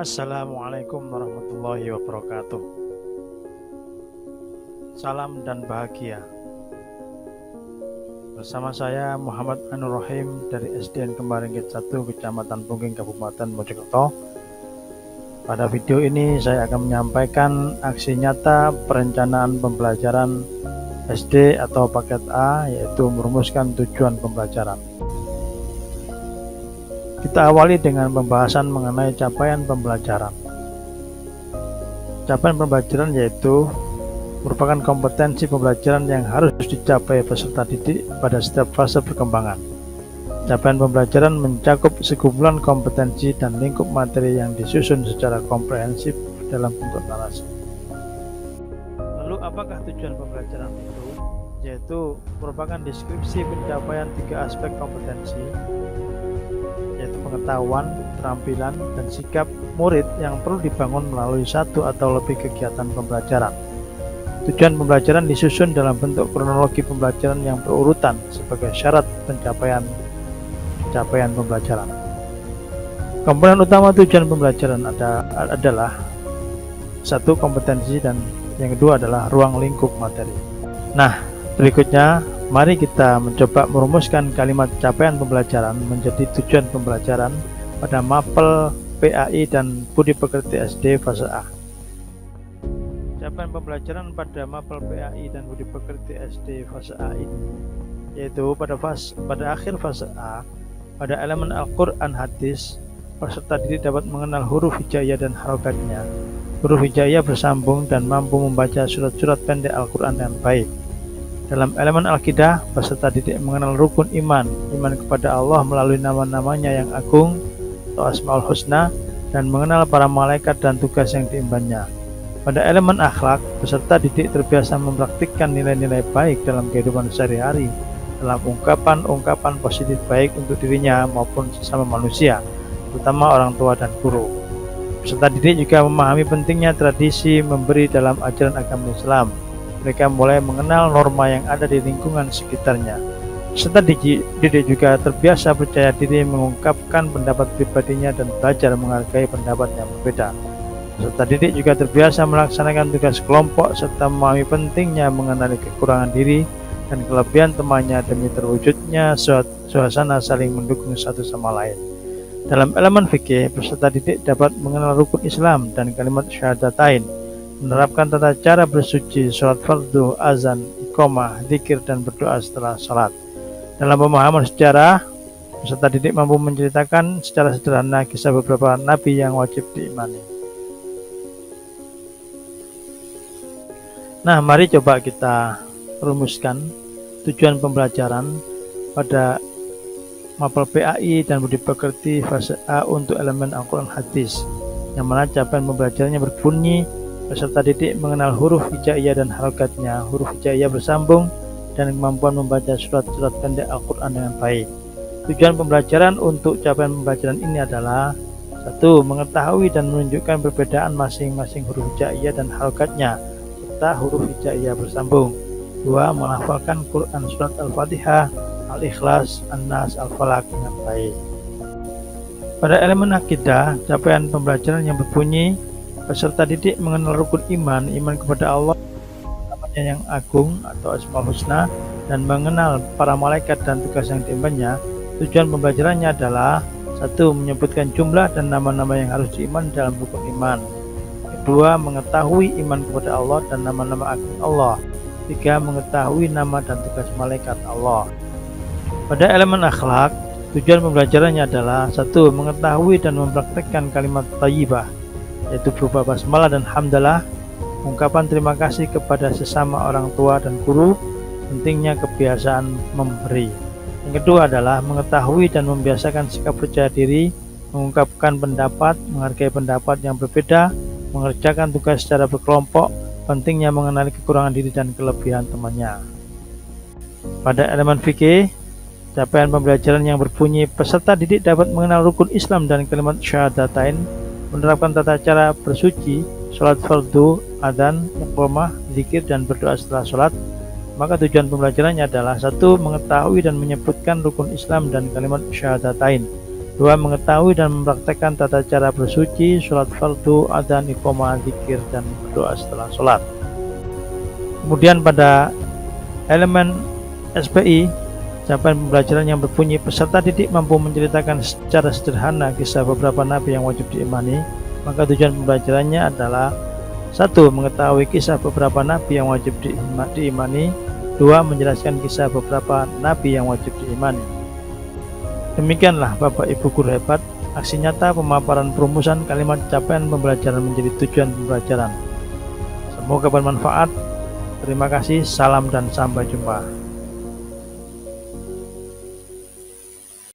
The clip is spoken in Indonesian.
Assalamualaikum warahmatullahi wabarakatuh. Salam dan bahagia. Bersama saya Muhammad Anur Rahim dari SDN Kembaringkit 1, Kecamatan Pungging, Kabupaten Mojokerto. Pada video ini saya akan menyampaikan aksi nyata perencanaan pembelajaran SD atau paket A, yaitu merumuskan tujuan pembelajaran. Kita awali dengan pembahasan mengenai capaian pembelajaran. Capaian pembelajaran yaitu merupakan kompetensi pembelajaran yang harus dicapai peserta didik pada setiap fase perkembangan. Capaian pembelajaran mencakup sekumpulan kompetensi dan lingkup materi yang disusun secara komprehensif dalam bentuk narasi. Lalu apakah tujuan pembelajaran itu? Yaitu merupakan deskripsi pencapaian 3 aspek kompetensi, yaitu pengetahuan, keterampilan, dan sikap murid yang perlu dibangun melalui satu atau lebih kegiatan pembelajaran. Tujuan pembelajaran disusun dalam bentuk kronologi pembelajaran yang berurutan sebagai syarat pencapaian pembelajaran. Komponen utama tujuan pembelajaran adalah satu, kompetensi, dan yang kedua adalah ruang lingkup materi. Nah, berikutnya mari kita mencoba merumuskan kalimat capaian pembelajaran menjadi tujuan pembelajaran pada mapel PAI dan Budi Pekerti SD fase A. Capaian pembelajaran pada mapel PAI dan Budi Pekerti SD fase A ini yaitu pada akhir fase A, pada elemen Al-Quran hadis, peserta didik dapat mengenal huruf hijaiyah dan harokatnya. Huruf hijaiyah bersambung dan mampu membaca surat-surat pendek Al-Quran dengan baik. Dalam elemen Al-Qidah, peserta didik mengenal rukun iman kepada Allah melalui nama-namanya yang agung atau Asmaul Husna, dan mengenal para malaikat dan tugas yang diembannya. Pada elemen akhlak, peserta didik terbiasa mempraktikkan nilai-nilai baik dalam kehidupan sehari-hari, dalam ungkapan-ungkapan positif baik untuk dirinya maupun sesama manusia, terutama orang tua dan guru. Peserta didik juga memahami pentingnya tradisi memberi dalam ajaran agama Islam. Mereka mulai mengenal norma yang ada di lingkungan sekitarnya. Peserta didik juga terbiasa percaya diri mengungkapkan pendapat pribadinya dan belajar menghargai pendapat yang berbeda. Peserta didik juga terbiasa melaksanakan tugas kelompok serta memahami pentingnya mengenali kekurangan diri dan kelebihan temannya demi terwujudnya suasana saling mendukung satu sama lain. Dalam elemen fikih, peserta didik dapat mengenal rukun Islam dan kalimat syahadatain, menerapkan tata cara bersuci, sholat fardu, azan, iqamah, zikir, dan berdoa setelah sholat. Dalam pemahaman sejarah, peserta didik mampu menceritakan secara sederhana kisah beberapa nabi yang wajib diimani. Nah, mari coba kita rumuskan tujuan pembelajaran pada mapel PAI dan Budi Pekerti fase A untuk elemen Al-Quran hadis, yang mana capaian pembelajarannya berbunyi: peserta didik mengenal huruf hijaiyah dan harokatnya. Huruf hijaiyah bersambung dan kemampuan membaca surat-surat pendek Al-Quran dengan baik. Tujuan pembelajaran untuk capaian pembelajaran ini adalah: 1. Mengetahui dan menunjukkan perbedaan masing-masing huruf hijaiyah dan harokatnya serta huruf hijaiyah bersambung. 2. Menghafalkan Quran surat Al-Fatihah, Al-Ikhlas, An-Nas, Al-Falaq dengan baik. Pada elemen akidah, capaian pembelajaran yang berbunyi: peserta didik mengenal rukun iman kepada Allah, namanya yang agung atau Asmaul Husna, dan mengenal para malaikat dan tugas yang diembannya. Tujuan pembelajarannya adalah: 1. Menyebutkan jumlah dan nama-nama yang harus diimani dalam rukun iman. 2. Mengetahui iman kepada Allah dan nama-nama agung Allah. 3. Mengetahui nama dan tugas malaikat Allah. Pada elemen akhlak, tujuan pembelajarannya adalah: 1. Mengetahui dan mempraktikkan kalimat thayyibah, yaitu berupa basmalah dan hamdalah, ungkapan terima kasih kepada sesama orang tua dan guru, pentingnya kebiasaan memberi. Yang kedua adalah mengetahui dan membiasakan sikap percaya diri, mengungkapkan pendapat, menghargai pendapat yang berbeda, mengerjakan tugas secara berkelompok, pentingnya mengenali kekurangan diri dan kelebihan temannya. Pada elemen fikih, capaian pembelajaran yang berbunyi: peserta didik dapat mengenal rukun Islam dan kalimat syahadatain, menerapkan tata cara bersuci, sholat fardu, adzan, iqamah, zikir, dan berdoa setelah sholat. Maka tujuan pembelajarannya adalah: 1. Mengetahui dan menyebutkan rukun Islam dan kalimat syahadatain. 2. 2. Mengetahui dan mempraktekkan tata cara bersuci, sholat fardu, adzan, iqamah, zikir, dan berdoa setelah sholat. Kemudian pada elemen SPI, capaian pembelajaran yang berbunyi peserta didik mampu menceritakan secara sederhana kisah beberapa nabi yang wajib diimani, maka tujuan pembelajarannya adalah 1. Mengetahui kisah beberapa nabi yang wajib diimani. 2. Menjelaskan kisah beberapa nabi yang wajib diimani. Demikianlah Bapak Ibu guru hebat, aksi nyata pemaparan perumusan kalimat capaian pembelajaran menjadi tujuan pembelajaran. Semoga bermanfaat. Terima kasih, salam dan sampai jumpa.